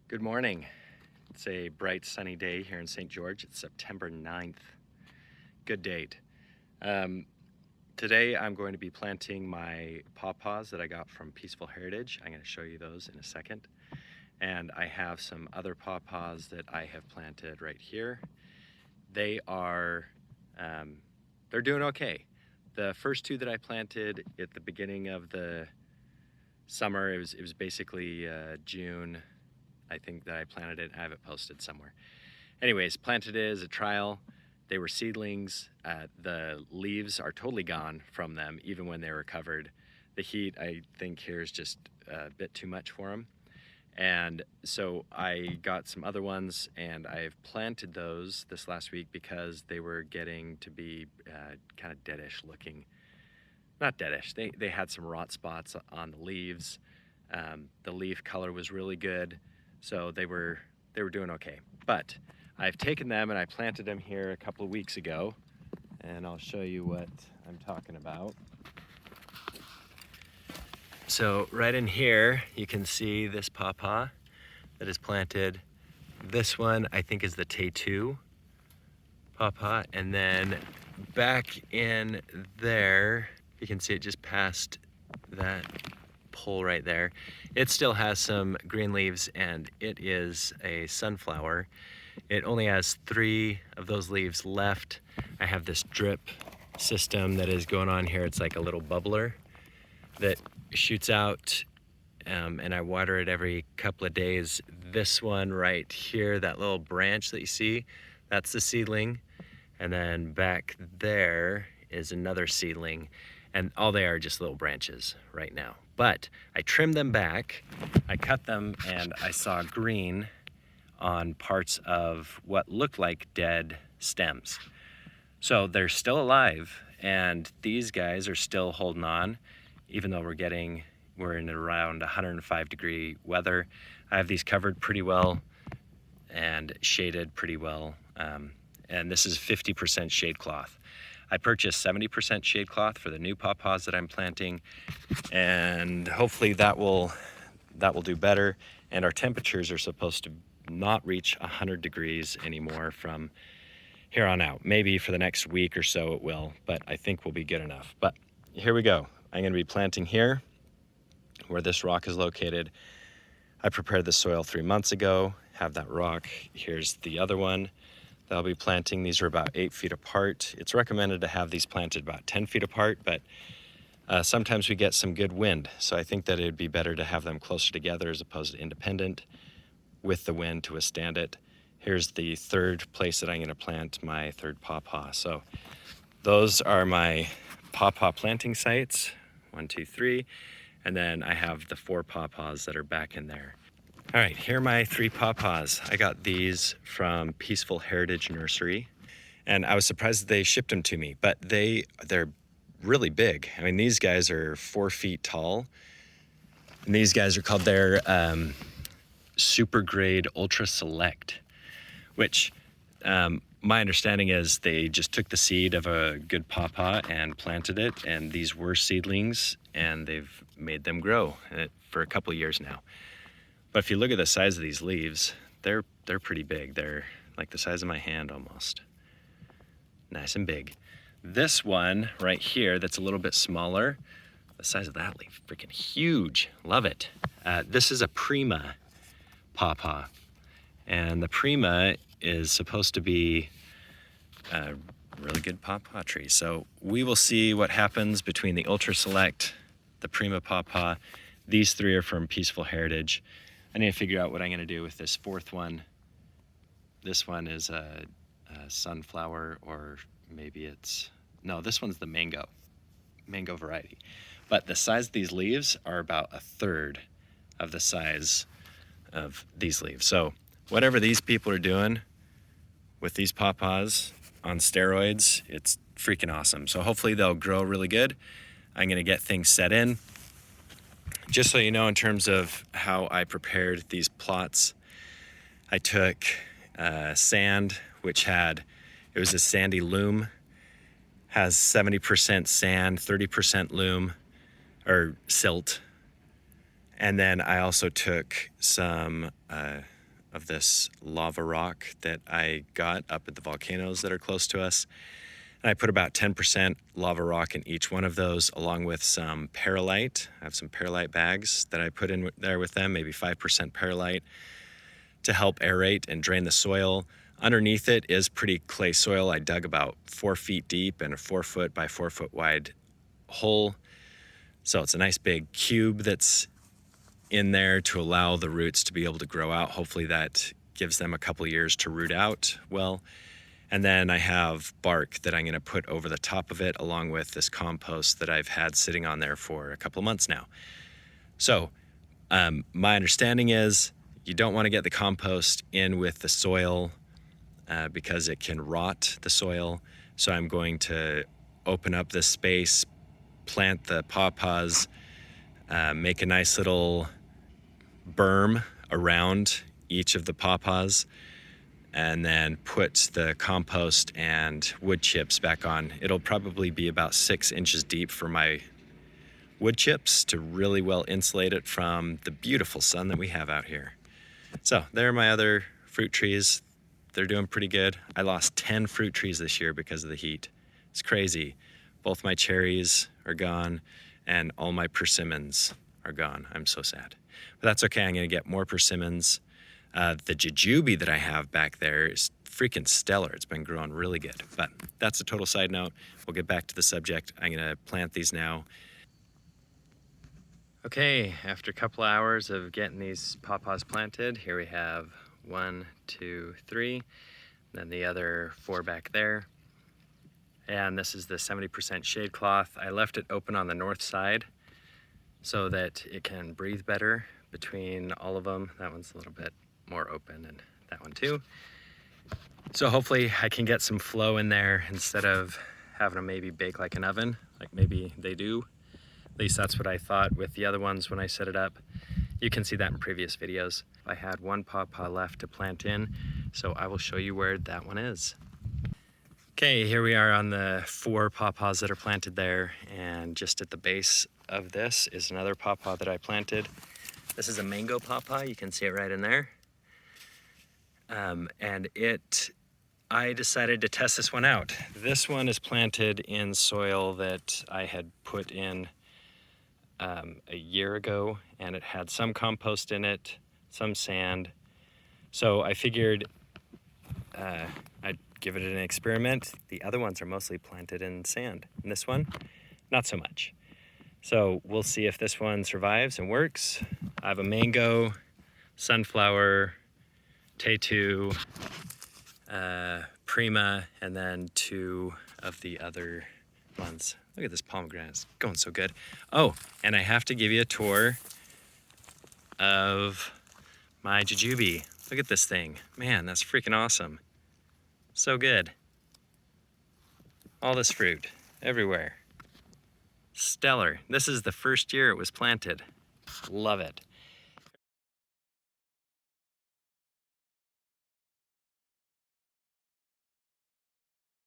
Good morning. It's a bright sunny day here in St. George. It's September 9th. Good date. Today I'm going to be planting my pawpaws that I got from Peaceful Heritage. I'm going to show you those in a second. And I have some other pawpaws that I have planted right here. They are, they're doing okay. The first two that I planted at the beginning of the summer, it was basically June, I think, that I planted it. I have it posted somewhere. Anyways, planted it as a trial. They were seedlings. The leaves are totally gone from them, even when they were covered. The heat, I think, here is just a bit too much for them. And so I got some other ones, and I've planted those this last week because they were getting to be kind of deadish looking. Not deadish, they had some rot spots on the leaves. The leaf color was really good. So they were doing okay. But I've taken them and I planted them here a couple of weeks ago, and I'll show you what I'm talking about. So right in here, you can see this pawpaw that is planted. This one I think is the T2 pawpaw, and then back in there, you can see it just past that pole right there. It still has some green leaves, and it is a sunflower. It only has 3 of those leaves left. I have this drip system that is going on here. It's like a little bubbler that shoots out, and I water it every couple of days. This one right here, that little branch that you see, that's the seedling. And then back there is another seedling, and all they are just little branches right now. But I trimmed them back, I cut them, and I saw green on parts of what looked like dead stems. So they're still alive, and these guys are still holding on, even though we're in around 105-degree weather. I have these covered pretty well and shaded pretty well, and this is 50% shade cloth. I purchased 70% shade cloth for the new pawpaws that I'm planting, and hopefully that will do better. And our temperatures are supposed to not reach 100 degrees anymore from here on out. Maybe for the next week or so it will, but I think we'll be good enough. But here we go. I'm going to be planting here where this rock is located. I prepared the soil 3 months ago, have that rock. Here's the other one that I'll be planting. These are about 8 feet apart. It's recommended to have these planted about 10 feet apart, but sometimes we get some good wind. So I think that it'd be better to have them closer together as opposed to independent with the wind to withstand it. Here's the third place that I'm gonna plant my third pawpaw. So those are my pawpaw planting sites, 1, 2, 3. And then I have the 4 pawpaws that are back in there. All right, here are my 3 pawpaws. I got these from Peaceful Heritage Nursery, and I was surprised that they shipped them to me, but they're really big. I mean, these guys are 4 feet tall, and these guys are called their Super Grade Ultra Select, which my understanding is they just took the seed of a good pawpaw and planted it, and these were seedlings, and they've made them grow for a couple of years now. But if you look at the size of these leaves, they're pretty big. They're like the size of my hand almost. Nice and big. This one right here that's a little bit smaller, the size of that leaf, freaking huge. Love it. This is a Prima pawpaw. And the Prima is supposed to be a really good pawpaw tree. So we will see what happens between the Ultra Select, the Prima pawpaw. These 3 are from Peaceful Heritage. I need to figure out what I'm going to do with this 4th one. This one is a sunflower, or maybe no, this one's the mango variety. But the size of these leaves are about 1/3 of the size of these leaves. So whatever these people are doing with these pawpaws on steroids, it's freaking awesome. So hopefully they'll grow really good. I'm going to get things set in. Just so you know, in terms of how I prepared these plots, I took sand, which it was a sandy loam, has 70% sand, 30% loam, or silt. And then I also took some of this lava rock that I got up at the volcanoes that are close to us. And I put about 10% lava rock in each one of those, along with some perlite. I have some perlite bags that I put in there with them, maybe 5% perlite, to help aerate and drain the soil. Underneath it is pretty clay soil. I dug about 4 feet deep and a 4 foot by 4 foot wide hole. So it's a nice big cube that's in there to allow the roots to be able to grow out. Hopefully that gives them a couple years to root out well. And then I have bark that I'm going to put over the top of it, along with this compost that I've had sitting on there for a couple of months now. So my understanding is you don't want to get the compost in with the soil because it can rot the soil. So I'm going to open up this space, plant the pawpaws, make a nice little berm around each of the pawpaws, and then put the compost and wood chips back on. It'll probably be about 6 inches deep for my wood chips to really well insulate it from the beautiful sun that we have out here. So there are my other fruit trees. They're doing pretty good. I lost 10 fruit trees this year because of the heat. It's crazy. Both my cherries are gone and all my persimmons are gone. I'm so sad. But that's okay. I'm going to get more persimmons. The jujube that I have back there is freaking stellar. It's been growing really good. But that's a total side note. We'll get back to the subject. I'm going to plant these now. Okay, after a couple hours of getting these pawpaws planted, here we have 1, 2, 3, then the other 4 back there. And this is the 70% shade cloth. I left it open on the north side so that it can breathe better between all of them. That one's a little bit more open, and that one too. So hopefully I can get some flow in there instead of having them maybe bake like an oven, like maybe they do. At least that's what I thought with the other ones when I set it up. You can see that in previous videos. I had 1 pawpaw left to plant in, so I will show you where that one is. Okay, here we are on the 4 pawpaws that are planted there, and just at the base of this is another pawpaw that I planted. This is a mango pawpaw, you can see it right in there. I decided to test this one out. This one is planted in soil that I had put in a year ago, and it had some compost in it, some sand. So I figured I'd give it an experiment. The other ones are mostly planted in sand, and this one, not so much. So we'll see if this one survives and works. I have a mango, sunflower, T2, Prima, and then 2 of the other ones. Look at this pomegranate, it's going so good. Oh, and I have to give you a tour of my jujube. Look at this thing. Man, that's freaking awesome. So good. All this fruit everywhere. Stellar. This is the first year it was planted. Love it.